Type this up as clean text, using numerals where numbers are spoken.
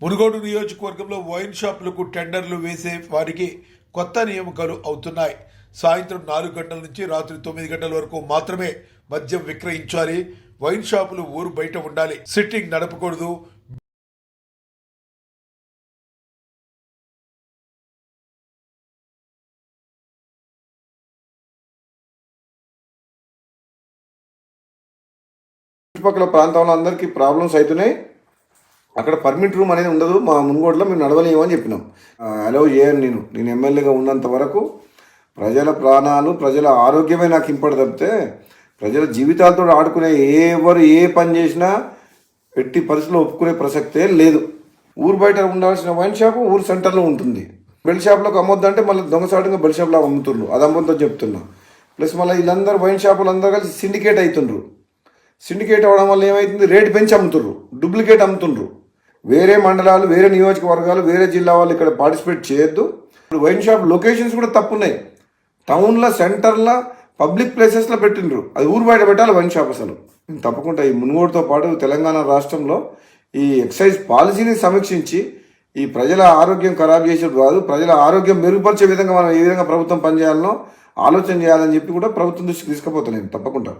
మునుగోడు నియోజకవర్గంలో వైన్ షాపులకు టెండర్లు వేసే వారికి కొత్త నియామకాలు అవుతున్నాయి. సాయంత్రం 4 గంటల నుంచి రాత్రి 9 గంటల వరకు మాత్రమే మద్యం విక్రయించాలి. వైన్ షాపులు ఊరు బయట ఉండాలి. సిట్టింగ్ నడపకూడదు. చుట్టుపక్కల ప్రాంతంలో అందరికీ ప్రాబ్లమ్స్ అవుతున్నాయి. అక్కడ పర్మిట్ రూమ్ అనేది ఉండదు. మా మున్గోడులో మేము నడవలేమని చెప్పినాం. అలౌ చేయను. నేను ఎమ్మెల్యేగా ఉన్నంత వరకు ప్రజల ప్రాణాలు, ప్రజల ఆరోగ్యమే నాకు ఇంపడి తప్పితే ప్రజల జీవితాలతో ఆడుకునే ఎవరు ఏ పని చేసినా ఎట్టి పరిస్థితుల్లో ఒప్పుకునే ప్రసక్తే లేదు. ఊరు బయట ఉండాల్సిన వైన్ షాపు ఊరు సెంటర్లో ఉంటుంది. బెల్ షాప్లోకి అమ్మొద్దంటే మళ్ళీ దొంగసాటుగా బెల్ షాప్లో అమ్ముతుండ్రు. అది అమ్మొద్దో చెప్తున్నా. ప్లస్ మళ్ళీ వీళ్ళందరూ వైన్ షాపులు అందరూ కలిసి సిండికేట్ అవుతుండ్రు. సిండికేట్ అవ్వడం వల్ల ఏమవుతుంది, రేటు పెంచి అమ్ముతుండ్రు, డూప్లికేట్ అమ్ముతుండ్రు. వేరే మండలాలు, వేరే నియోజకవర్గాలు, వేరే జిల్లా వాళ్ళు ఇక్కడ పార్టిసిపేట్ చేయొద్దు. ఇప్పుడు వైన్ షాప్ లొకేషన్స్ కూడా తప్పున్నాయి. టౌన్లో, సెంటర్లో, పబ్లిక్ ప్లేసెస్లో పెట్టిండ్రు. అది ఊరు బయట పెట్టాలి వైన్ షాప్. అసలు తప్పకుండా ఈ మున్గోడుతో పాటు తెలంగాణ రాష్ట్రంలో ఈ ఎక్సైజ్ పాలసీని సమీక్షించి ఈ ప్రజల ఆరోగ్యం ఖరాబ్ చేసేది కాదు, ప్రజల ఆరోగ్యం మెరుగుపరిచే విధంగా మనం ఏ విధంగా ప్రభుత్వం పనిచేయాలనో ఆలోచన చేయాలని చెప్పి కూడా ప్రభుత్వం దృష్టికి తీసుకుపోతాను నేను తప్పకుండా.